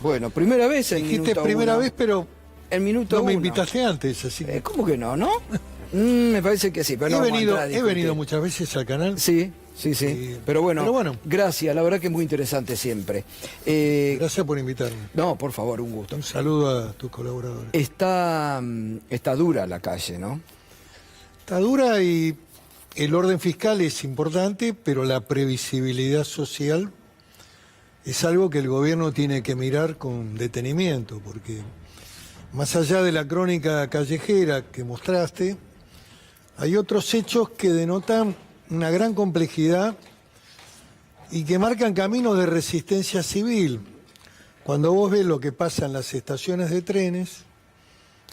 Bueno, primera vez en Dijiste minuto primera uno. vez, pero En minuto no me uno. invitaste antes, así que... ¿Cómo que no, no? Me parece que sí, pero no vamos a entrar a he discutir. venido muchas veces al canal. Sí, sí, sí. Pero bueno, gracias, la verdad que es muy interesante siempre. Gracias por invitarme. No, por favor, un gusto. Un saludo a tus colaboradores. Está dura la calle, ¿no? Está dura y el orden fiscal es importante, pero la previsibilidad social es algo que el gobierno tiene que mirar con detenimiento, porque más allá de la crónica callejera que mostraste, hay otros hechos que denotan una gran complejidad y que marcan caminos de resistencia civil. Cuando vos ves lo que pasa en las estaciones de trenes,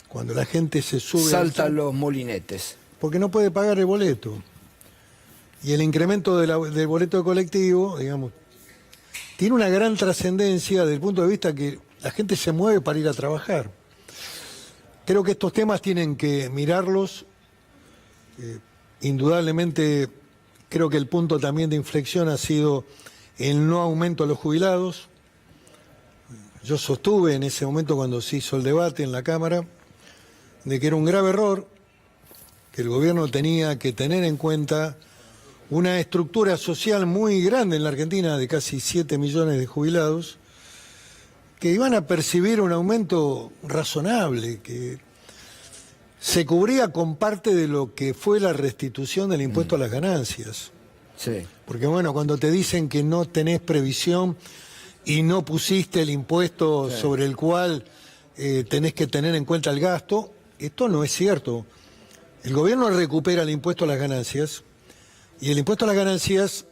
cuando la gente se sube... Saltan los molinetes. Porque no puede pagar el boleto. Y el incremento del boleto de colectivo, digamos, tiene una gran trascendencia desde el punto de vista que la gente se mueve para ir a trabajar. Creo que estos temas tienen que mirarlos. Indudablemente, creo que el punto también de inflexión ha sido el no aumento a los jubilados. Yo sostuve en ese momento, cuando se hizo el debate en la Cámara, de que era un grave error, que el gobierno tenía que tener en cuenta una estructura social muy grande en la Argentina, de casi 7 millones de jubilados, que iban a percibir un aumento razonable, que se cubría con parte de lo que fue la restitución del impuesto a las ganancias. Sí. Porque bueno, cuando te dicen que no tenés previsión y no pusiste el impuesto sobre el cual tenés que tener en cuenta el gasto, esto no es cierto. El gobierno recupera el impuesto a las ganancias y el impuesto a las ganancias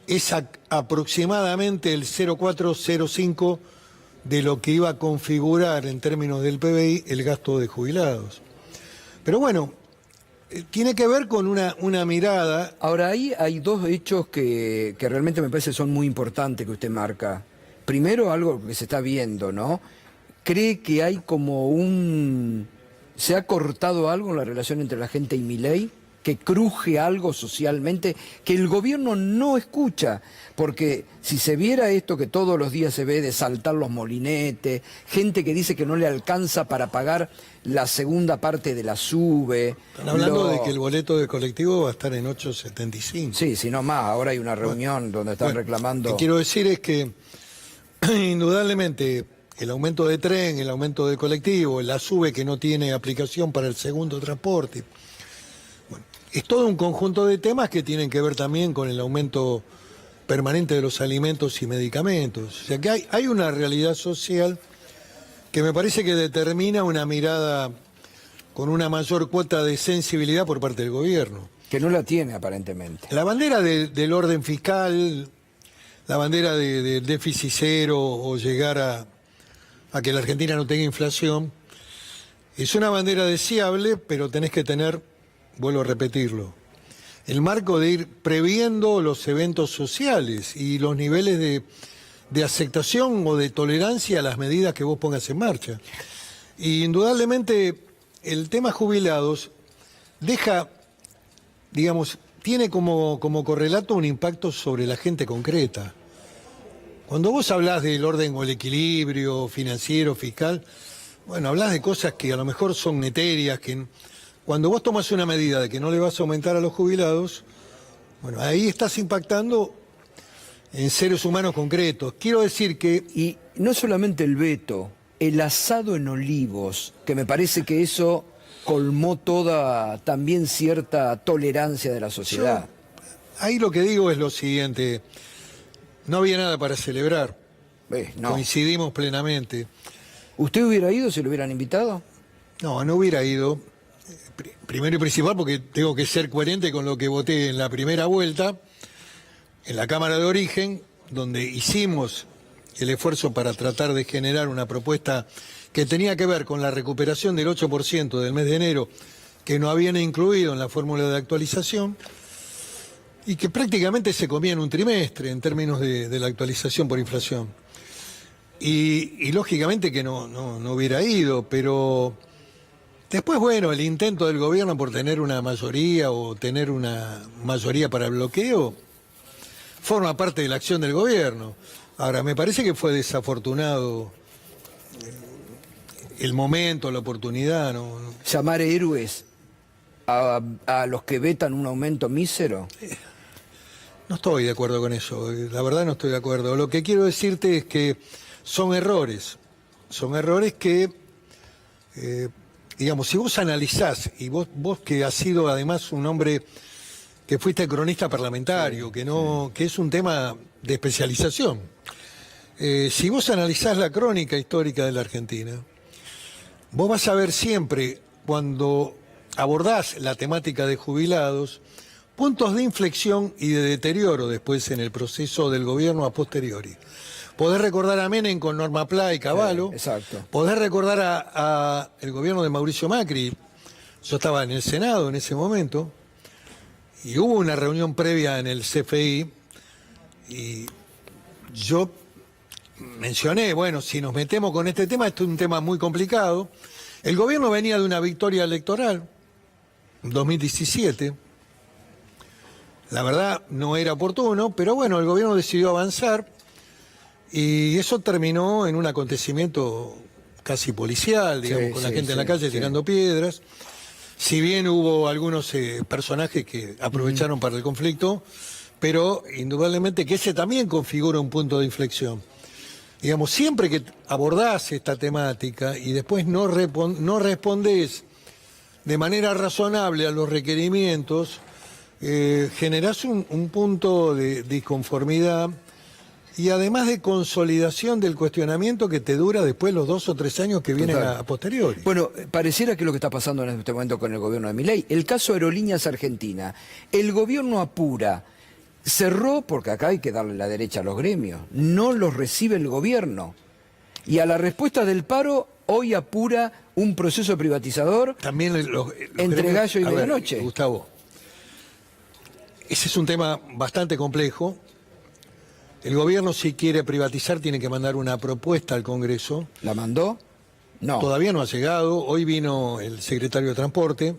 es aproximadamente el 0,405 de lo que iba a configurar en términos del PBI el gasto de jubilados. Pero bueno, tiene que ver con una mirada. Ahora, ahí hay dos hechos que realmente me parece son muy importantes que usted marca. Primero, algo que se está viendo, ¿no? ¿Cree que hay como se ha cortado algo en la relación entre la gente y Milei? ¿Que cruje algo socialmente? Que el gobierno no escucha. Porque si se viera esto que todos los días se ve de saltar los molinetes, gente que dice que no le alcanza para pagar la segunda parte de la SUBE. Están hablando de que el boleto de colectivo va a estar en 8,75. Sí, si no más. Ahora hay una reunión donde están reclamando... Lo que quiero decir es que, indudablemente, el aumento de tren, el aumento de colectivo, la SUBE que no tiene aplicación para el segundo transporte. Bueno, es todo un conjunto de temas que tienen que ver también con el aumento permanente de los alimentos y medicamentos. O sea que hay una realidad social que me parece que determina una mirada con una mayor cuota de sensibilidad por parte del gobierno. Que no la tiene aparentemente. La bandera del orden fiscal, la bandera del déficit cero o llegar a que la Argentina no tenga inflación, es una bandera deseable, pero tenés que tener, vuelvo a repetirlo, el marco de ir previendo los eventos sociales y los niveles de aceptación o de tolerancia a las medidas que vos pongas en marcha. Y indudablemente el tema jubilados deja, digamos, tiene como correlato un impacto sobre la gente concreta. Cuando vos hablás del orden o el equilibrio financiero, fiscal, bueno, hablás de cosas que a lo mejor son etéreas, que cuando vos tomas una medida de que no le vas a aumentar a los jubilados, bueno, ahí estás impactando en seres humanos concretos. Quiero decir que... Y no solamente el veto, el asado en Olivos, que me parece que eso colmó toda también cierta tolerancia de la sociedad. Ahí lo que digo es lo siguiente, no había nada para celebrar, No. Coincidimos plenamente. ¿Usted hubiera ido si lo hubieran invitado? No, no hubiera ido, primero y principal porque tengo que ser coherente con lo que voté en la primera vuelta, en la Cámara de Origen, donde hicimos el esfuerzo para tratar de generar una propuesta que tenía que ver con la recuperación del 8% del mes de enero, que no habían incluido en la fórmula de actualización, y que prácticamente se comía en un trimestre en términos de la actualización por inflación. Y lógicamente que no hubiera ido, pero después, bueno, el intento del gobierno por tener una mayoría o tener una mayoría para el bloqueo forma parte de la acción del gobierno. Ahora, me parece que fue desafortunado el momento, la oportunidad, ¿no? Llamar héroes a los que vetan un aumento mísero. No estoy de acuerdo con eso, la verdad no estoy de acuerdo. Lo que quiero decirte es que son errores que, digamos, si vos analizás, y vos que has sido además un hombre que fuiste cronista parlamentario, que es un tema de especialización, si vos analizás la crónica histórica de la Argentina, vos vas a ver siempre, cuando abordás la temática de jubilados, puntos de inflexión y de deterioro después en el proceso del gobierno a posteriori. Podés recordar a Menem con Norma Pla y Cavallo. Exacto. Podés recordar a el gobierno de Mauricio Macri. Yo estaba en el Senado en ese momento y hubo una reunión previa en el CFI y yo mencioné, bueno, si nos metemos con este tema, esto es un tema muy complicado. El gobierno venía de una victoria electoral, 2017. La verdad no era oportuno, pero bueno, el gobierno decidió avanzar y eso terminó en un acontecimiento casi policial, digamos, con la gente en la calle tirando piedras. Si bien hubo algunos personajes que aprovecharon para el conflicto, pero indudablemente que ese también configura un punto de inflexión. Digamos, siempre que abordás esta temática y después no respondés de manera razonable a los requerimientos, generás un punto de disconformidad y además de consolidación del cuestionamiento que te dura después los 2 o 3 años que vienen a posteriori. Bueno, pareciera que es lo que está pasando en este momento con el gobierno de Milei. El caso Aerolíneas Argentina. El gobierno apura, cerró, porque acá hay que darle la derecha a los gremios, no los recibe el gobierno. Y a la respuesta del paro, hoy apura un proceso privatizador también entre gallo y medianoche. Gustavo, ese es un tema bastante complejo. El gobierno, si quiere privatizar, tiene que mandar una propuesta al Congreso. ¿La mandó? No. Todavía no ha llegado. Hoy vino el secretario de Transporte.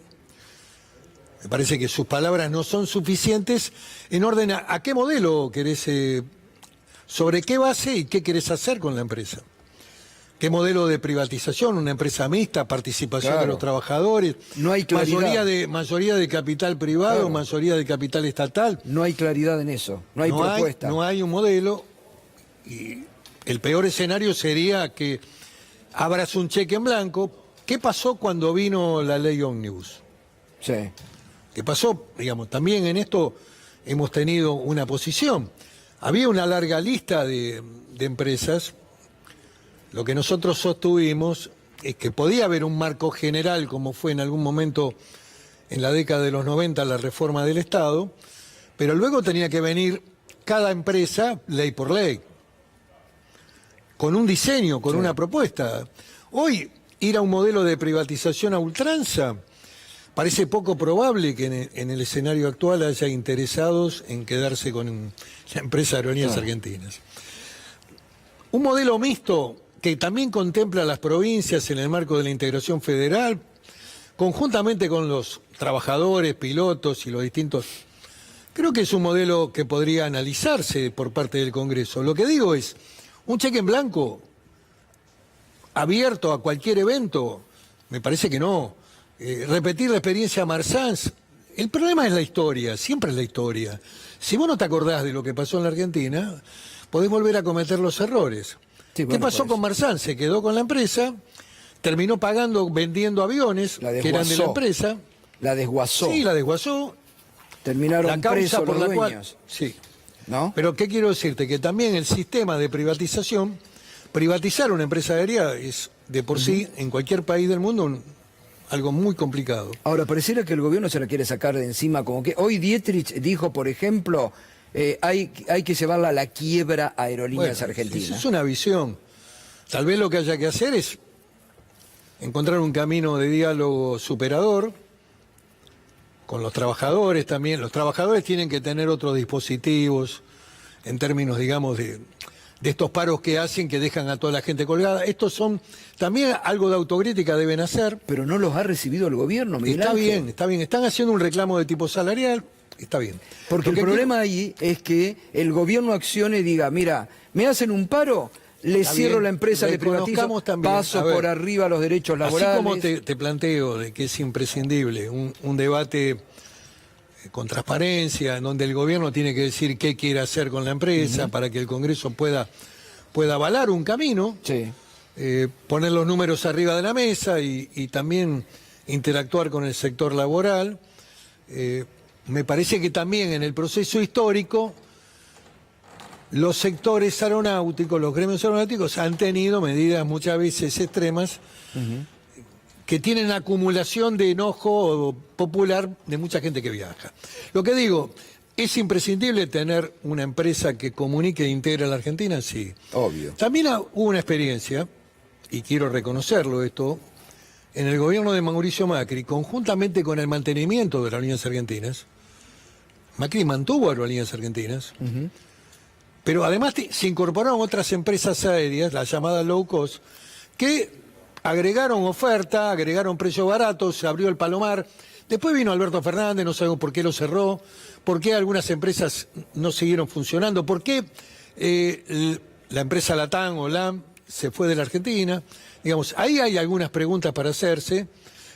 Me parece que sus palabras no son suficientes en orden a qué modelo querés, sobre qué base y qué querés hacer con la empresa. ¿Qué modelo de privatización? ¿Una empresa mixta? ¿Participación de los trabajadores? No hay claridad. Mayoría de capital privado, mayoría de capital estatal. No hay claridad en eso, no hay propuesta. No hay un modelo y el peor escenario sería que abras un cheque en blanco. ¿Qué pasó cuando vino la ley Ómnibus? Sí. ¿Qué pasó? Digamos, también en esto hemos tenido una posición. Había una larga lista de empresas. Lo que nosotros sostuvimos es que podía haber un marco general, como fue en algún momento en la década de los 90 la reforma del Estado, pero luego tenía que venir cada empresa ley por ley, con un diseño, con una propuesta. Hoy, ir a un modelo de privatización a ultranza, parece poco probable que en el escenario actual haya interesados en quedarse con la empresa Aerolíneas Argentinas. Un modelo mixto que también contempla a las provincias en el marco de la integración federal, conjuntamente con los trabajadores, pilotos y los distintos. Creo que es un modelo que podría analizarse por parte del Congreso. Lo que digo es, un cheque en blanco abierto a cualquier evento, me parece que no. Repetir la experiencia Marsans, el problema es la historia, siempre es la historia. Si vos no te acordás de lo que pasó en la Argentina, podés volver a cometer los errores. Sí, bueno, ¿qué pasó con Marsans? Se quedó con la empresa, terminó pagando, vendiendo aviones que eran de la empresa. La desguazó. Sí, la desguazó. Terminaron la causa presos por los la dueños. Cual, sí. ¿No? Pero ¿qué quiero decirte? Que también el sistema de privatización, privatizar una empresa aérea es de por sí, en cualquier país del mundo, algo muy complicado. Ahora, pareciera que el gobierno se la quiere sacar de encima, como que hoy Dietrich dijo, por ejemplo, hay que llevarla a la quiebra a Aerolíneas Argentinas. Eso es una visión. Tal vez lo que haya que hacer es encontrar un camino de diálogo superador con los trabajadores también. Los trabajadores tienen que tener otros dispositivos en términos, digamos, de estos paros que hacen, que dejan a toda la gente colgada. Estos son también algo de autocrítica deben hacer. Pero no los ha recibido el gobierno, Miguel Está Ángel. bien, está bien. Están haciendo un reclamo de tipo salarial. está bien. Porque el problema ahí es que el gobierno accione y diga, mira, me hacen un paro, le Está cierro bien, la empresa, le privatizo, reconozcamos también, paso a ver, por arriba los derechos laborales. Así como te planteo de que es imprescindible un debate con transparencia, en donde el gobierno tiene que decir qué quiere hacer con la empresa para que el Congreso pueda avalar un camino, Sí. poner los números arriba de la mesa y también interactuar con el sector laboral. Me parece que también en el proceso histórico los sectores aeronáuticos, los gremios aeronáuticos han tenido medidas muchas veces extremas que tienen acumulación de enojo popular de mucha gente que viaja. Lo que digo, ¿es imprescindible tener una empresa que comunique e integre a la Argentina? Sí. Obvio. También hubo una experiencia, y quiero reconocerlo esto, en el gobierno de Mauricio Macri, conjuntamente con el mantenimiento de las aerolíneas argentinas. Macri mantuvo aerolíneas argentinas, pero además se incorporaron otras empresas aéreas, las llamadas low cost, que agregaron oferta, agregaron precios baratos, se abrió el Palomar. Después vino Alberto Fernández, no sabemos por qué lo cerró, por qué algunas empresas no siguieron funcionando, por qué la empresa Latam o LAM se fue de la Argentina. Digamos, ahí hay algunas preguntas para hacerse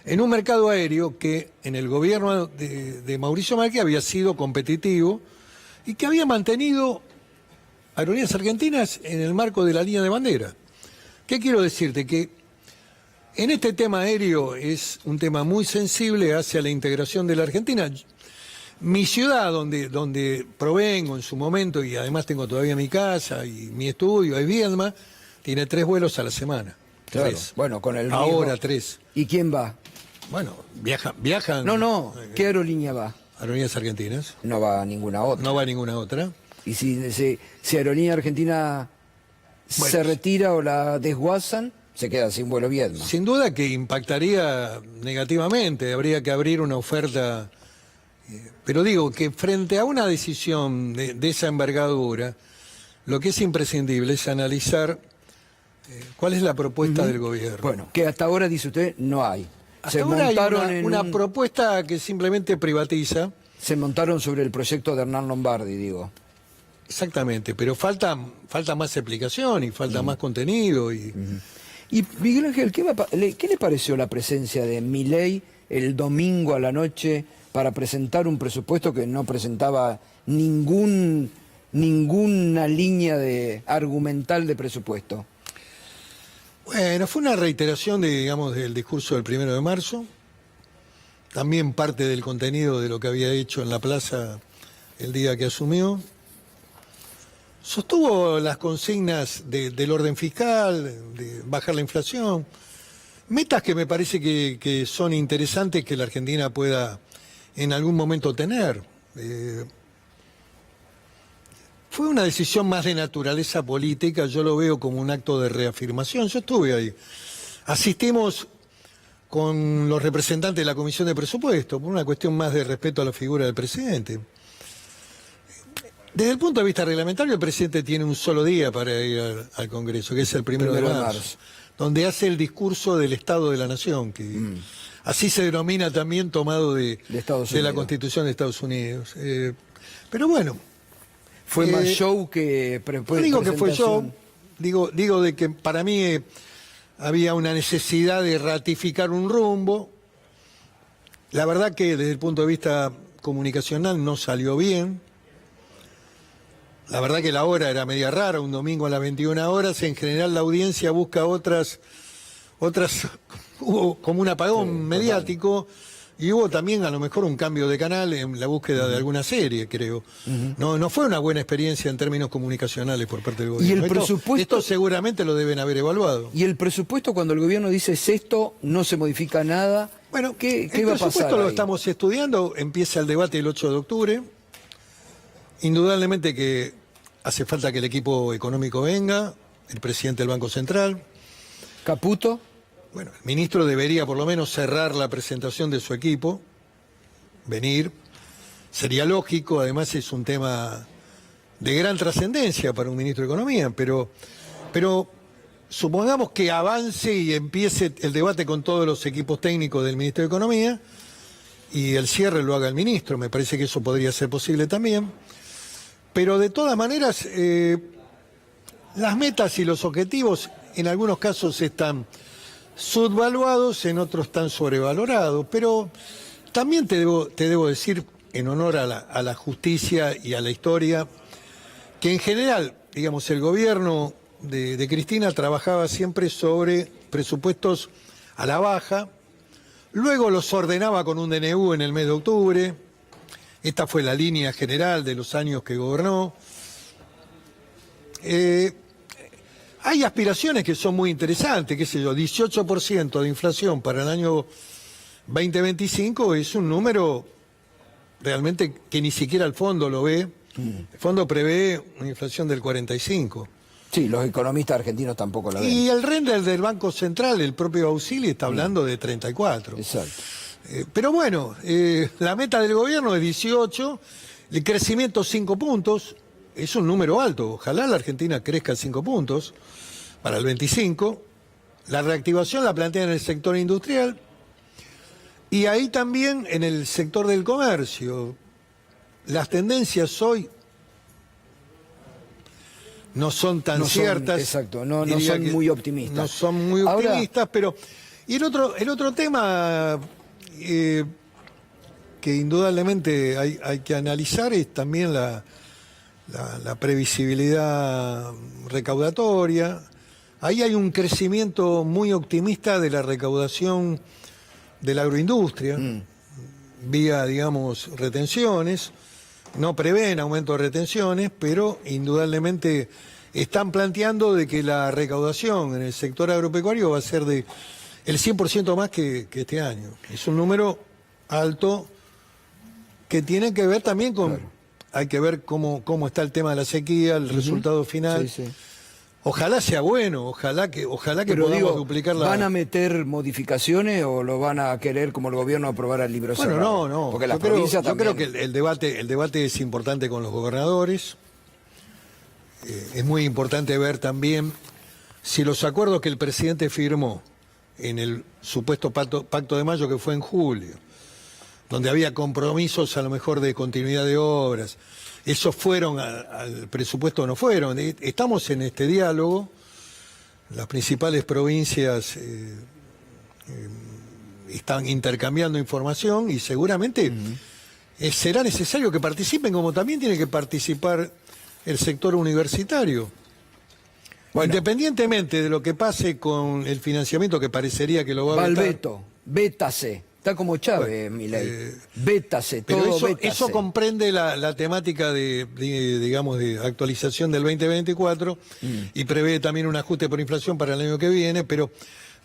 en un mercado aéreo que en el gobierno de Mauricio Macri había sido competitivo y que había mantenido aerolíneas argentinas en el marco de la línea de bandera. ¿Qué quiero decirte? Que en este tema aéreo es un tema muy sensible hacia la integración de la Argentina. Mi ciudad, donde provengo en su momento, y además tengo todavía mi casa y mi estudio, es Viedma, tiene 3 vuelos a la semana. Claro. 3. Bueno, con el Ahora riesgo. 3. ¿Y quién va? Bueno, viajan. No, ¿qué aerolínea va? Aerolíneas argentinas. No va a ninguna otra. No va a ninguna otra. Y si Aerolínea Argentina Bueno, se retira o la desguazan, se queda sin vuelo Viedma. Sin duda que impactaría negativamente, habría que abrir una oferta. Pero digo que frente a una decisión de esa envergadura, lo que es imprescindible es analizar cuál es la propuesta del gobierno. Bueno, que hasta ahora, dice usted, no hay. Hasta ahora hay una propuesta que simplemente privatiza. Se montaron sobre el proyecto de Hernán Lombardi, digo. Exactamente, pero falta más explicación y falta más contenido. Y Miguel Ángel, ¿qué le pareció la presencia de Milei el domingo a la noche para presentar un presupuesto que no presentaba ninguna línea argumental de presupuesto? Bueno, fue una reiteración del discurso del 1 de marzo, también parte del contenido de lo que había hecho en la plaza el día que asumió. Sostuvo las consignas del orden fiscal, de bajar la inflación, metas que me parece que son interesantes que la Argentina pueda en algún momento tener. Fue una decisión más de naturaleza política, yo lo veo como un acto de reafirmación. Yo estuve ahí. Asistimos con los representantes de la Comisión de Presupuesto, por una cuestión más de respeto a la figura del presidente. Desde el punto de vista reglamentario, el presidente tiene un solo día para ir al Congreso, que es el 1 de marzo, donde hace el discurso del Estado de la Nación, que así se denomina también, tomado de la Constitución de Estados Unidos. Pero bueno. Fue más show que no digo que fue show, digo de que para mí había una necesidad de ratificar un rumbo. La verdad que desde el punto de vista comunicacional no salió bien. La verdad que la hora era media rara, un domingo a las 21 horas. En general la audiencia busca otras hubo como un apagón mediático. Y hubo también a lo mejor un cambio de canal en la búsqueda de alguna serie, creo. No fue una buena experiencia en términos comunicacionales por parte del gobierno. ¿Y el presupuesto? Esto seguramente lo deben haber evaluado. ¿Y el presupuesto, cuando el gobierno dice es esto, no se modifica nada? Bueno, ¿qué va a pasar? El presupuesto lo estamos estudiando, empieza el debate el 8 de octubre. Indudablemente que hace falta que el equipo económico venga, el presidente del Banco Central. ¿Caputo? Bueno, el ministro debería por lo menos cerrar la presentación de su equipo, venir. Sería lógico, además es un tema de gran trascendencia para un ministro de Economía, pero supongamos que avance y empiece el debate con todos los equipos técnicos del Ministerio de Economía. y el cierre lo haga el ministro. Me parece que eso podría ser posible también. Pero de todas maneras, las metas y los objetivos en algunos casos están subvaluados, en otros están sobrevalorados. Pero también te debo decir, en honor a la justicia y a la historia, que en general, digamos, el gobierno de Cristina trabajaba siempre sobre presupuestos a la baja, luego los ordenaba con un DNU en el mes de octubre. Esta fue la línea general de los años que gobernó. Hay aspiraciones que son muy interesantes, qué sé yo, 18% de inflación para el año 2025 es un número realmente que ni siquiera el fondo lo ve. El fondo prevé una inflación del 45%. Sí, los economistas argentinos tampoco la ven. Y el render del Banco Central, el propio Auxili, está hablando de 34%. Exacto. Pero bueno, la meta del gobierno es 18, el crecimiento 5 puntos, es un número alto. Ojalá la Argentina crezca 5 puntos para el 25. La reactivación la plantea en el sector industrial y ahí también en el sector del comercio. Las tendencias hoy no son tan ciertas. Exacto, no son muy optimistas. No son muy optimistas, pero... Y el otro tema que indudablemente hay que analizar es también la previsibilidad recaudatoria. Ahí hay un crecimiento muy optimista de la recaudación de la agroindustria, vía, digamos, retenciones. No prevén aumento de retenciones, pero indudablemente están planteando de que la recaudación en el sector agropecuario va a ser de el 100% más que este año. Es un número alto que tiene que ver también con... Claro. Hay que ver cómo está el tema de la sequía, el resultado final. Sí, sí. Ojalá sea bueno, ojalá que podamos duplicar la... ¿Van a meter modificaciones o lo van a querer como el gobierno aprobar el libro cerrado? Bueno, no. Porque las provincias también... Yo creo que el debate es importante con los gobernadores. Es muy importante ver también si los acuerdos que el presidente firmó en el supuesto pacto de mayo, que fue en julio, donde había compromisos a lo mejor de continuidad de obras, esos fueron al presupuesto o no fueron. Estamos en este diálogo, las principales provincias están intercambiando información y seguramente será necesario que participen, como también tiene que participar el sector universitario. Bueno, independientemente de lo que pase con el financiamiento, que parecería que lo va a vetar. Veto, vétase. Está como Chávez, Milei. Vétase, pero todo vétase. Eso comprende la temática digamos, de actualización del 2024 y prevé también un ajuste por inflación para el año que viene, pero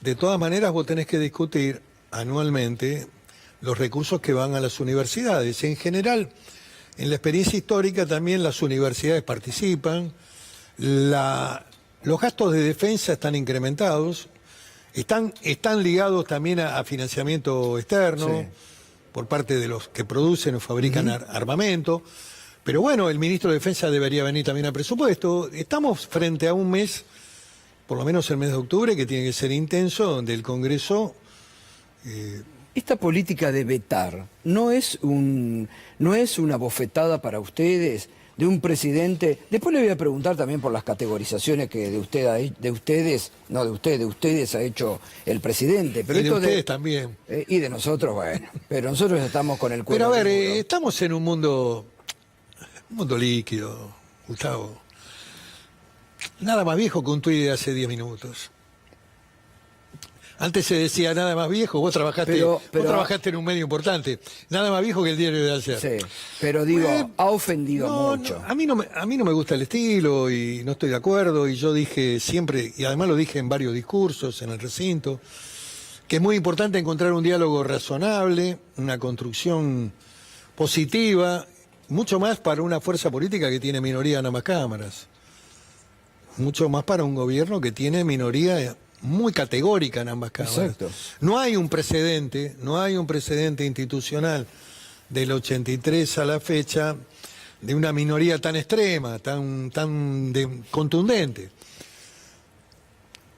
de todas maneras vos tenés que discutir anualmente los recursos que van a las universidades. En general, en la experiencia histórica también las universidades participan, los gastos de defensa están incrementados. Están ligados también a financiamiento externo, sí, por parte de los que producen o fabrican armamento. Pero bueno, el ministro de Defensa debería venir también a presupuesto. Estamos frente a un mes, por lo menos el mes de octubre, que tiene que ser intenso, donde el Congreso... Esta política de vetar no es una bofetada para ustedes, de un presidente. Después le voy a preguntar también por las categorizaciones que de ustedes ha hecho el presidente. Pero y de ustedes también. Y de nosotros, bueno. Pero nosotros estamos con el cuero. Pero a ver, estamos en un mundo líquido, Gustavo. Nada más viejo que un tuit de hace 10 minutos. Antes se decía nada más viejo, vos trabajaste en un medio importante, nada más viejo que el diario de ayer. Sí, pero digo, ha ofendido mucho. No, a mí no me gusta el estilo y no estoy de acuerdo, y yo dije siempre, y además lo dije en varios discursos en el recinto, que es muy importante encontrar un diálogo razonable, una construcción positiva, mucho más para una fuerza política que tiene minoría en ambas cámaras, mucho más para un gobierno que tiene minoría muy categórica en ambas cámaras. Exacto. No hay un precedente institucional del 83 a la fecha de una minoría tan extrema, tan contundente.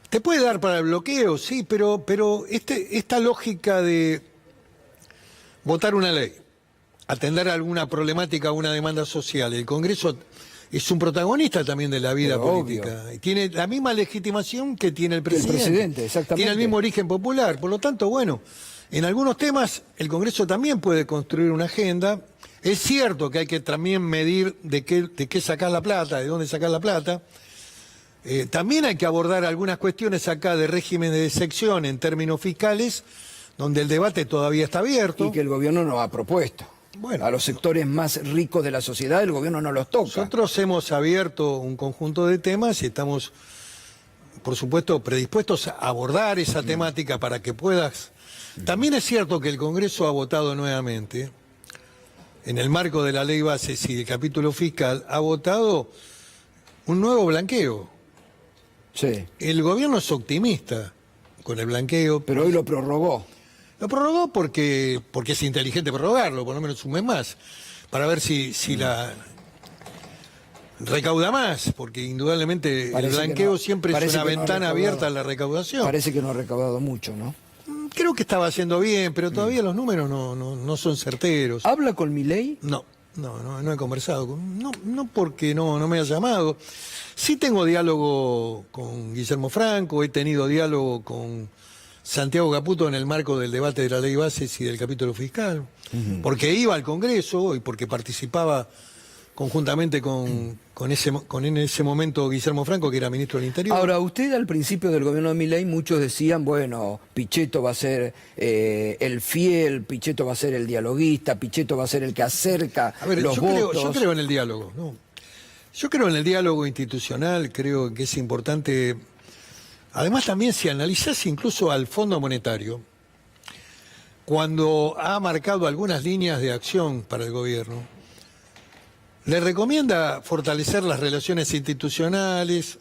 Te puede dar para el bloqueo, sí, pero esta lógica de votar una ley, atender alguna problemática o una demanda social. El Congreso es un protagonista también de la vida Pero política. Y tiene la misma legitimación que tiene el presidente. presidente, exactamente. Tiene el mismo origen popular. Por lo tanto, bueno, en algunos temas el Congreso también puede construir una agenda. Es cierto que hay que también medir de qué sacar la plata, de dónde sacar la plata. También hay que abordar algunas cuestiones acá de régimen de sección en términos fiscales, donde el debate todavía está abierto. Y que el gobierno no ha propuesto. Bueno, a los sectores más ricos de la sociedad el gobierno no los toca. Nosotros hemos abierto un conjunto de temas y estamos, por supuesto, predispuestos a abordar esa temática para que puedas... También es cierto que el Congreso ha votado nuevamente, en el marco de la ley bases y del capítulo fiscal, ha votado un nuevo blanqueo. Sí. El gobierno es optimista con el blanqueo. Pero hoy lo prorrogó. Lo prorrogó porque es inteligente prorrogarlo, por lo menos un mes más, para ver si la recauda más, porque indudablemente Parece el blanqueo no, siempre es una ventana abierta a la recaudación. Parece que no ha recaudado mucho, ¿no? Creo que estaba haciendo bien, pero todavía los números no son certeros. ¿Habla con Milei? No he conversado con... No porque no me ha llamado. Sí tengo diálogo con Guillermo Franco, he tenido diálogo con Santiago Caputo en el marco del debate de la ley bases y del capítulo fiscal, porque iba al Congreso y porque participaba conjuntamente con en ese momento Guillermo Franco, que era ministro del Interior. Ahora, usted al principio del gobierno de Milei, muchos decían, bueno, Pichetto va a ser el fiel, Pichetto va a ser el dialoguista, Pichetto va a ser el que acerca los votos. Yo creo en el diálogo, ¿no? Yo creo en el diálogo institucional, creo que es importante. Además, también si analizás incluso al Fondo Monetario, cuando ha marcado algunas líneas de acción para el gobierno, le recomienda fortalecer las relaciones institucionales,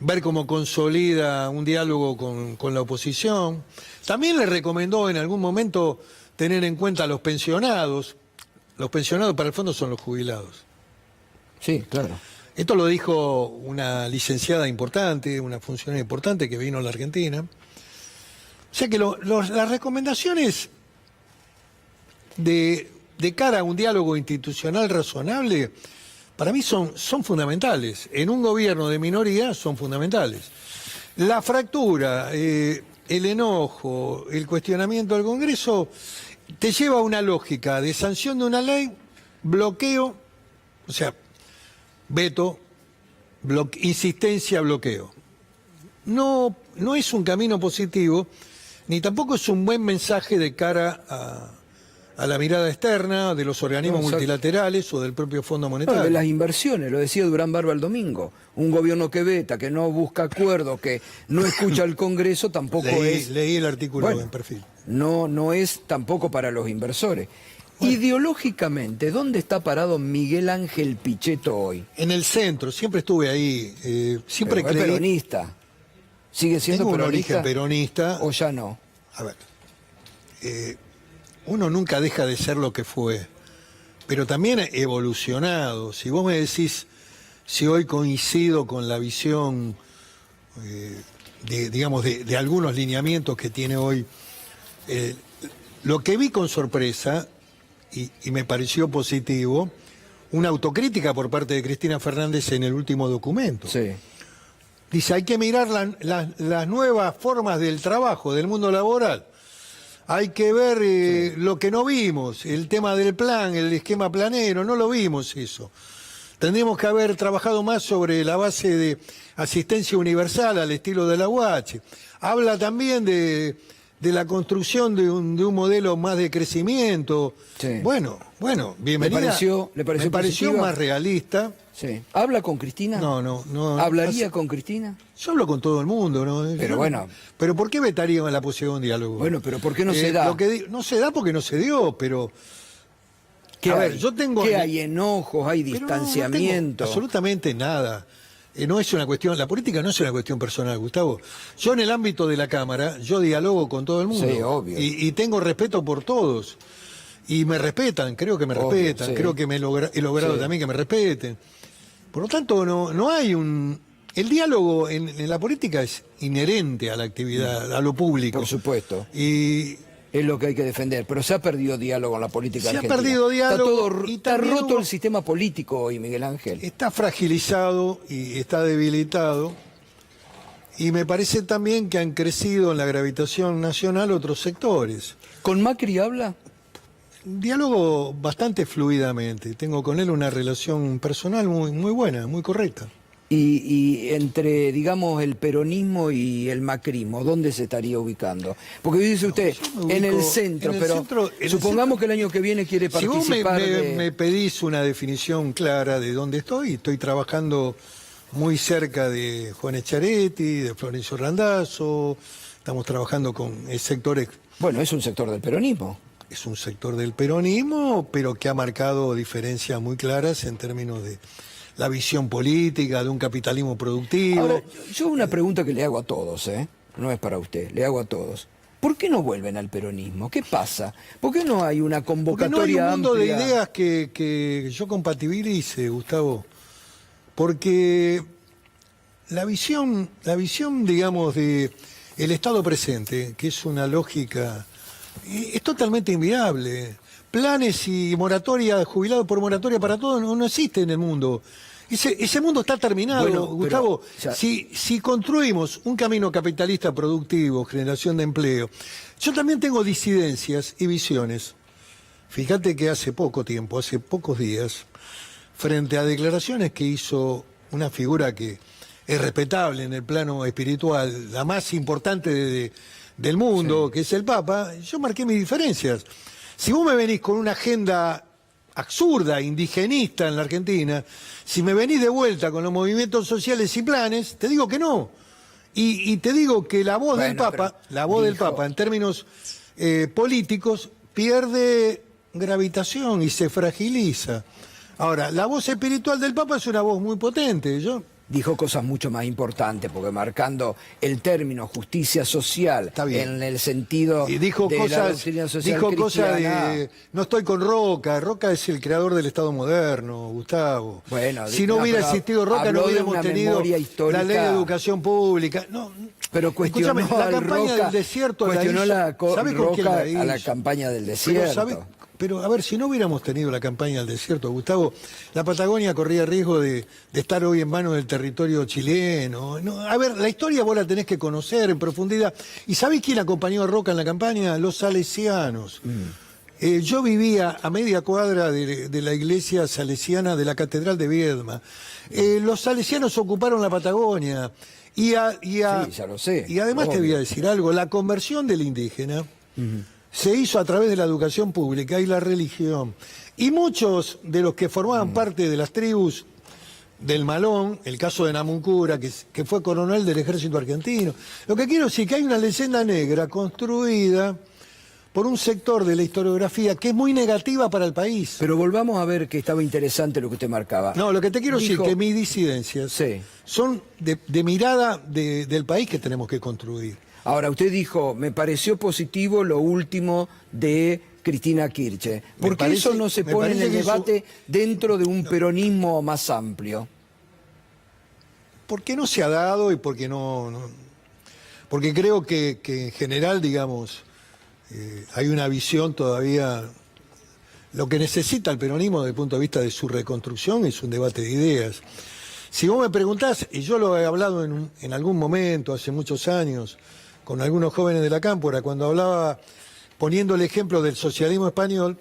ver cómo consolida un diálogo con la oposición. También le recomendó en algún momento tener en cuenta a los pensionados. Los pensionados para el fondo son los jubilados. Sí, claro. Esto lo dijo una licenciada importante, una funcionaria importante que vino a la Argentina. O sea que las recomendaciones de cara a un diálogo institucional razonable, para mí son fundamentales. En un gobierno de minoría son fundamentales. La fractura, el enojo, el cuestionamiento del Congreso, te lleva a una lógica de sanción de una ley, bloqueo, o sea, veto, insistencia, bloqueo. No es un camino positivo, ni tampoco es un buen mensaje de cara a la mirada externa de los organismos multilaterales o del propio Fondo Monetario. De las inversiones, lo decía Durán Barba el domingo. Un gobierno que veta, que no busca acuerdo, que no escucha al Congreso, tampoco leí el artículo en Perfil. No es tampoco para los inversores. Bueno. Ideológicamente, ¿dónde está parado Miguel Ángel Pichetto hoy? En el centro, siempre estuve ahí. Siempre creí... ¿Es peronista? ¿Sigue siendo Tengo peronista? un origen peronista. ¿O ya no? A ver, uno nunca deja de ser lo que fue, pero también ha evolucionado. Si vos me decís si hoy coincido con la visión, de algunos lineamientos que tiene hoy, lo que vi con sorpresa, y me pareció positivo, una autocrítica por parte de Cristina Fernández en el último documento. Sí. Dice, hay que mirar las nuevas formas del trabajo, del mundo laboral. Hay que ver lo que no vimos, el tema del plan, el esquema planero, no lo vimos eso. Tendríamos que haber trabajado más sobre la base de asistencia universal al estilo de la UH. Habla también de la construcción de un modelo más de crecimiento. Sí. Bueno, bienvenida. ¿Le pareció me pareció más realista. Sí. ¿Habla con Cristina? No. ¿Hablaría con Cristina? Yo hablo con todo el mundo, ¿no? Pero bueno. ¿Pero por qué vetaría la posibilidad de un diálogo? Bueno, pero ¿por qué no se da? No se da porque no se dio, pero... ¿Qué hay enojos, hay distanciamiento? No tengo absolutamente nada. No es una cuestión, la política no es una cuestión personal, Gustavo. Yo en el ámbito de la Cámara, yo dialogo con todo el mundo. Sí, obvio. Y tengo respeto por todos. Y me respetan, creo que me respetan, creo que he logrado también que me respeten. Por lo tanto, no hay un... El diálogo en la política es inherente a la actividad, a lo público. Por supuesto. Y es lo que hay que defender, pero se ha perdido diálogo en la política Se ha argentina. perdido diálogo Está, y está también roto hubo- el sistema político hoy, Miguel Ángel. Está fragilizado y está debilitado. Y me parece también que han crecido en la gravitación nacional otros sectores. ¿Con Macri habla? Diálogo bastante fluidamente. Tengo con él una relación personal muy buena, muy correcta. Y entre, digamos, el peronismo y el macrismo, ¿dónde se estaría ubicando? Porque dice usted, yo me en el ubico centro, en el pero centro- en el supongamos centro- que el año que viene quiere Si vos participar me pedís una definición clara de dónde estoy trabajando muy cerca de Juan Echaretti, de Florencio Randazzo, estamos trabajando con sectores, Bueno, es un sector del peronismo. es un sector del peronismo, pero que ha marcado diferencias muy claras en términos de la visión política, de un capitalismo productivo. Ahora, yo una pregunta que le hago a todos, no es para usted, le hago a todos. ¿Por qué no vuelven al peronismo? ¿Qué pasa? ¿Por qué no hay una Porque no hay convocatoria un mundo amplia? de ideas que yo compatibilice, Gustavo. Porque la visión, digamos, de el Estado presente, que es una lógica, es totalmente inviable. Planes y moratoria, jubilado por moratoria para todos, no existe en el mundo. Ese mundo está terminado, Bueno, pero, Gustavo. ya- Si construimos un camino capitalista productivo, generación de empleo, yo también tengo disidencias y visiones. Fíjate que hace poco tiempo, hace pocos días, frente a declaraciones que hizo una figura que es respetable en el plano espiritual, la más importante del mundo, que es el Papa, yo marqué mis diferencias. Si vos me venís con una agenda absurda, indigenista en la Argentina, si me venís de vuelta con los movimientos sociales y planes, te digo que no. Y te digo que la voz del Bueno, Papa, pero la voz del dijo- Papa en términos políticos, pierde gravitación y se fragiliza. Ahora, la voz espiritual del Papa es una voz muy potente. Dijo cosas mucho más importantes, porque marcando el término justicia social Está bien. en el sentido Y dijo de la cosas, doctrina social dijo cosas cristiana. de no estoy con Roca. Roca es el creador del Estado moderno, Gustavo. Bueno, si no no, hubiera pero existido Roca, habló no de hubiéramos una tenido memoria histórica. la ley de educación pública. No, Pero cuestionó escúchame, la al campaña Roca, del desierto cuestionó ¿sabe con quién la a la hizo? campaña del Pero, desierto. pero, a ver, si no hubiéramos tenido la campaña del desierto, Gustavo, la Patagonia corría riesgo de estar hoy en manos del territorio chileno. No, a ver, la historia vos la tenés que conocer en profundidad. ¿Y sabés quién acompañó a Roca en la campaña? Los salesianos. Yo vivía a media cuadra de la iglesia salesiana de la Catedral de Viedma. Los salesianos ocuparon la Patagonia. Sí, ya lo sé, Y además te obvio. voy a decir algo, la conversión del indígena se hizo a través de la educación pública y la religión. Y muchos de los que formaban parte de las tribus del Malón, el caso de Namuncura, que fue coronel del ejército argentino. Lo que quiero decir es que hay una leyenda negra construida por un sector de la historiografía que es muy negativa para el país. Pero volvamos a ver que estaba interesante lo que usted marcaba. No, lo que te quiero Dijo- decir que mis disidencias Sí. son de mirada del país que tenemos que construir. Ahora, usted dijo, me pareció positivo lo último de Cristina Kirchner. ¿Por qué parece- eso no se me pone en parece el que eso- debate dentro de un peronismo más amplio? Porque no se ha dado y porque porque creo que en general, digamos, hay una visión todavía. Lo que necesita el peronismo desde el punto de vista de su reconstrucción es un debate de ideas. Si vos me preguntás, y yo lo he hablado en algún momento, hace muchos años, con algunos jóvenes de la Cámpora, cuando hablaba, poniendo el ejemplo del socialismo español,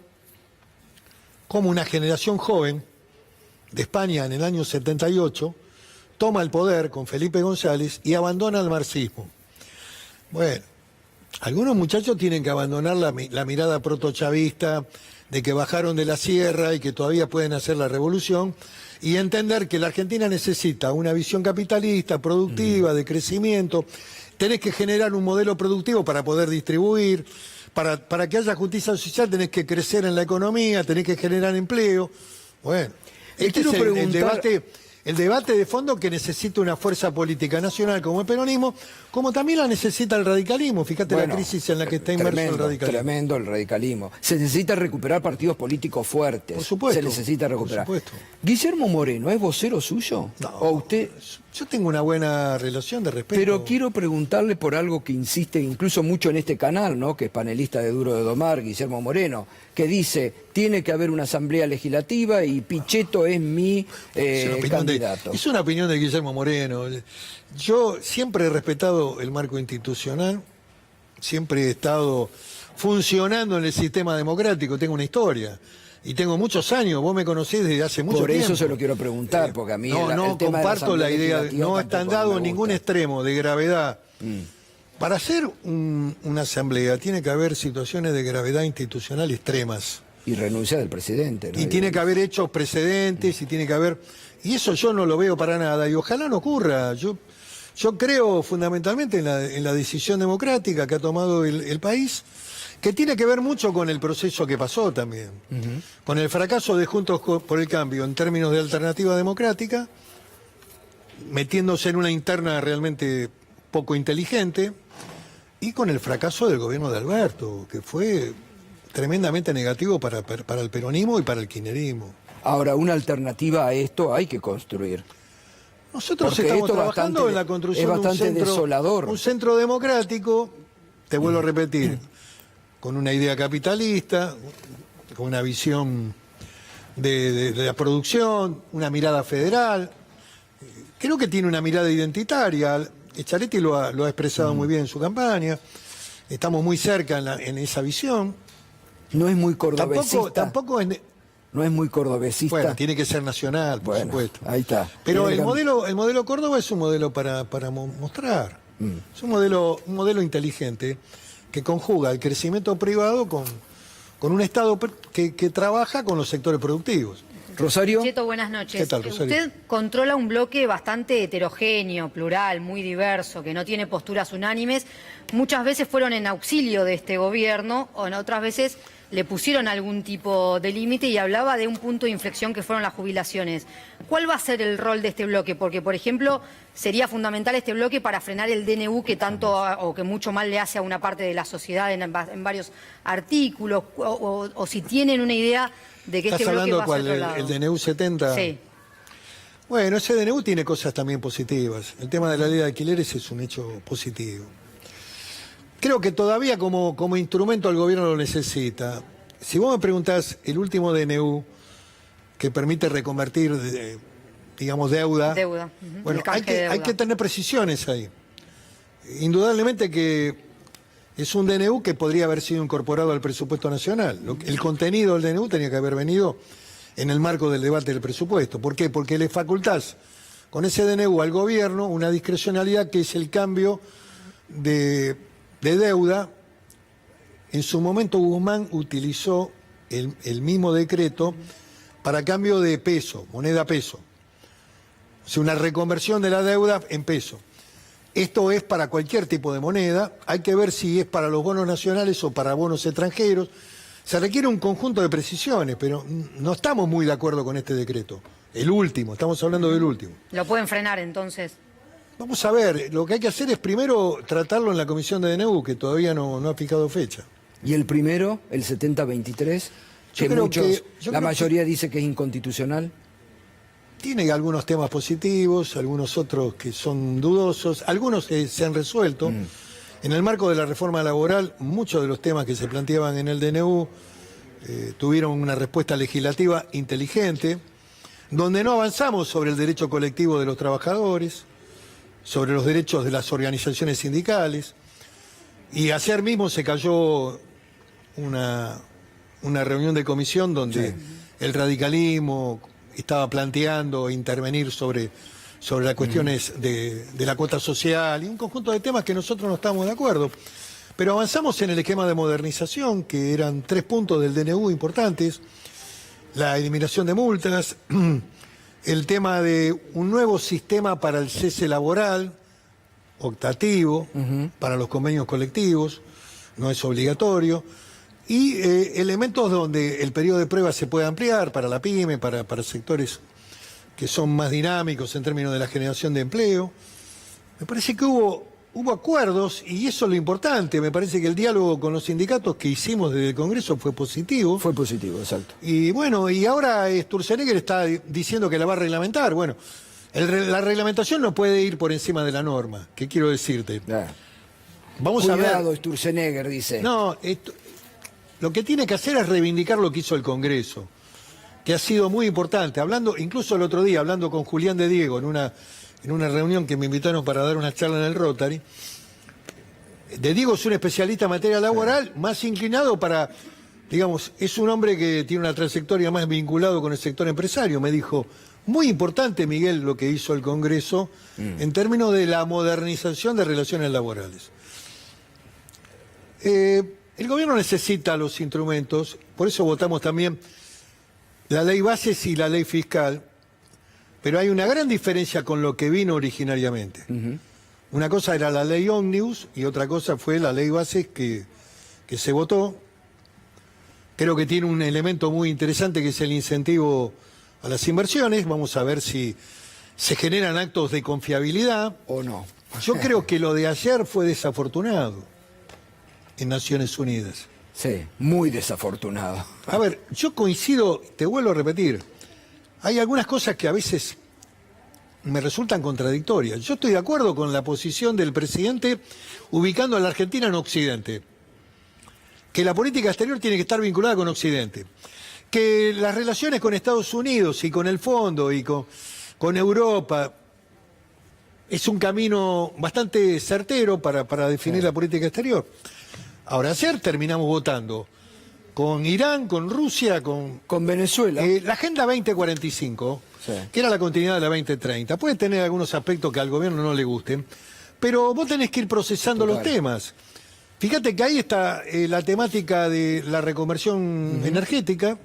como una generación joven de España en el año 78 toma el poder con Felipe González y abandona el marxismo. Bueno, algunos muchachos tienen que abandonar la mirada protochavista de que bajaron de la sierra y que todavía pueden hacer la revolución y entender que la Argentina necesita una visión capitalista, productiva, de crecimiento. Tenés que generar un modelo productivo para poder distribuir. Para que haya justicia social tenés que crecer en la economía, tenés que generar empleo. Bueno, Le este quiero es el preguntar- debate de fondo que necesita una fuerza política nacional como el peronismo, Como también la necesita el radicalismo. Fíjate Bueno, la crisis en la que está inmerso el radicalismo. Tremendo el radicalismo. Se necesita recuperar partidos políticos fuertes. Por supuesto. Se necesita recuperar. Por supuesto. ¿Guillermo Moreno es vocero suyo? No, ¿O usted? yo tengo una buena relación de respeto. Pero quiero preguntarle por algo que insiste incluso mucho en este canal, ¿no? Que es panelista de Duro de Domar, Guillermo Moreno, que dice, tiene que haber una asamblea legislativa y Pichetto es mi candidato. Es una opinión de Guillermo Moreno. Yo siempre he respetado el marco institucional, siempre he estado funcionando en el sistema democrático, tengo una historia. Y tengo muchos años, vos me conocés desde hace mucho tiempo. Por eso se lo quiero preguntar, porque a mí no tema comparto de la idea, no están dados ningún gusta. extremo de gravedad. Para hacer una asamblea tiene que haber situaciones de gravedad institucional extremas. Y renuncia del presidente, ¿no? Y tiene que haber hechos precedentes, y tiene que haber... Y eso yo no lo veo para nada, y ojalá no ocurra. Yo creo fundamentalmente en la decisión democrática que ha tomado el país, que tiene que ver mucho con el proceso que pasó también. Con el fracaso de Juntos por el Cambio en términos de alternativa democrática, metiéndose en una interna realmente poco inteligente, y con el fracaso del gobierno de Alberto, que fue tremendamente negativo para el peronismo y para el kirchnerismo. Ahora, una alternativa a esto hay que construir. Nosotros Porque estamos esto trabajando en la construcción es bastante de desolador. un centro democrático, te vuelvo a repetir, con una idea capitalista, con una visión de la producción, una mirada federal. Creo que tiene una mirada identitaria. Echaretti lo ha expresado muy bien en su campaña. Estamos muy cerca en esa visión. No es muy cordobesista. Tampoco es... No es muy cordobesista. Bueno, tiene que ser nacional, por supuesto. Ahí está. Pero el modelo Córdoba es un modelo para mostrar. Es un modelo inteligente que conjuga el crecimiento privado con un Estado que trabaja con los sectores productivos. Rosario. Cheto, buenas noches. ¿Qué tal, Rosario? Usted controla un bloque bastante heterogéneo, plural, muy diverso, que no tiene posturas unánimes. Muchas veces fueron en auxilio de este gobierno, o en otras veces le pusieron algún tipo de límite, y hablaba de un punto de inflexión que fueron las jubilaciones. ¿Cuál va a ser el rol de este bloque? Porque, por ejemplo, sería fundamental este bloque para frenar el DNU que tanto o que mucho mal le hace a una parte de la sociedad en varios artículos, o si tienen una idea de que este bloque va hacia otro lado. ¿El DNU 70? Sí. Bueno, ese DNU tiene cosas también positivas. El tema de la ley de alquileres es un hecho positivo. Creo que todavía como instrumento el gobierno lo necesita. Si vos me preguntás, el último DNU que permite reconvertir, digamos, deuda. Bueno, hay que tener precisiones ahí. Indudablemente que es un DNU que podría haber sido incorporado al presupuesto nacional. El contenido del DNU tenía que haber venido en el marco del debate del presupuesto. ¿Por qué? Porque le facultás con ese DNU al gobierno una discrecionalidad que es el cambio de deuda. En su momento Guzmán utilizó el mismo decreto para cambio de peso, moneda peso. O sea, una reconversión de la deuda en peso. Esto es para cualquier tipo de moneda. Hay que ver si es para los bonos nacionales o para bonos extranjeros. Se requiere un conjunto de precisiones, pero no estamos muy de acuerdo con este decreto. El último, estamos hablando del último. ¿Lo pueden frenar entonces? Vamos a ver, lo que hay que hacer es primero tratarlo en la comisión de DNU, que todavía no ha fijado fecha. ¿Y el primero, el 7023? La mayoría dice que es inconstitucional. Tiene algunos temas positivos, algunos otros que son dudosos, algunos se han resuelto. En el marco de la reforma laboral, muchos de los temas que se planteaban en el DNU tuvieron una respuesta legislativa inteligente, donde no avanzamos sobre el derecho colectivo de los trabajadores, sobre los derechos de las organizaciones sindicales, y ayer mismo se cayó una reunión de comisión donde el radicalismo estaba planteando intervenir sobre las cuestiones de la cuota social y un conjunto de temas que nosotros no estamos de acuerdo. Pero avanzamos en el esquema de modernización, que eran 3 puntos del DNU importantes: la eliminación de multas, el tema de un nuevo sistema para el cese laboral, optativo, para los convenios colectivos, no es obligatorio, y elementos donde el periodo de prueba se puede ampliar para la pyme, para sectores que son más dinámicos en términos de la generación de empleo. Me parece que hubo hubo acuerdos y eso es lo importante. Me parece que el diálogo con los sindicatos que hicimos desde el Congreso fue positivo. Fue positivo, exacto. Y bueno, y ahora Sturzenegger está diciendo que la va a reglamentar. Bueno, la reglamentación no puede ir por encima de la norma. ¿Qué quiero decirte? Vamos a ver. Cuidado, Sturzenegger, dice. No, lo que tiene que hacer es reivindicar lo que hizo el Congreso, que ha sido muy importante. Hablando, incluso el otro día, hablando con Julián de Diego en una reunión que me invitaron para dar una charla en el Rotary, de Diego es un especialista en materia laboral, más inclinado para, digamos, es un hombre que tiene una trayectoria más vinculado con el sector empresario. Me dijo, muy importante, Miguel, lo que hizo el Congreso en términos de la modernización de relaciones laborales. El gobierno necesita los instrumentos, por eso votamos también la ley bases y la ley fiscal, pero hay una gran diferencia con lo que vino originariamente. Una cosa era la ley ómnibus y otra cosa fue la ley bases que se votó. Creo que tiene un elemento muy interesante que es el incentivo a las inversiones. Vamos a ver si se generan actos de confiabilidad. O no. Yo creo que lo de ayer fue desafortunado en Naciones Unidas. Sí, muy desafortunado. A ver, yo coincido, te vuelvo a repetir, hay algunas cosas que a veces me resultan contradictorias. Yo estoy de acuerdo con la posición del presidente ubicando a la Argentina en Occidente, que la política exterior tiene que estar vinculada con Occidente, que las relaciones con Estados Unidos y con el Fondo y con Europa es un camino bastante certero para definir la política exterior. Ahora, ayer terminamos votando con Irán, con Rusia, con Venezuela. La Agenda 2045, que era la continuidad de la 2030. Puede tener algunos aspectos que al gobierno no le gusten, pero vos tenés que ir procesando los temas. Fíjate que ahí está la temática de la reconversión energética.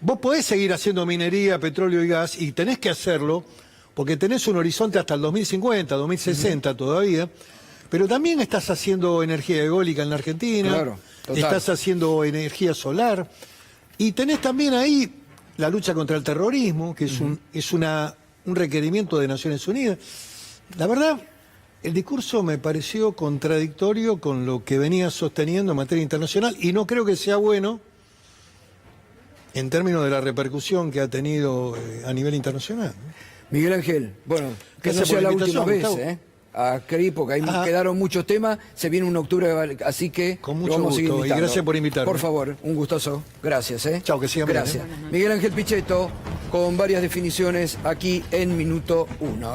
Vos podés seguir haciendo minería, petróleo y gas, y tenés que hacerlo, porque tenés un horizonte hasta el 2050, 2060 todavía. Pero también estás haciendo energía eólica en la Argentina, claro, estás haciendo energía solar, y tenés también ahí la lucha contra el terrorismo, que es un requerimiento de Naciones Unidas. La verdad, el discurso me pareció contradictorio con lo que venía sosteniendo en materia internacional, y no creo que sea bueno en términos de la repercusión que ha tenido a nivel internacional. Miguel Ángel, bueno, que no Gracias sea por la la última invitación, vez, Gustavo. A CRI, porque ahí quedaron muchos temas, se viene un octubre, así que Con mucho lo vamos a seguir gusto, y invitando. por invitarme. Por favor, un gustazo. Gracias, Chao, que sigan bien, Gracias. Miguel Ángel Pichetto, con varias definiciones aquí en Minuto 1,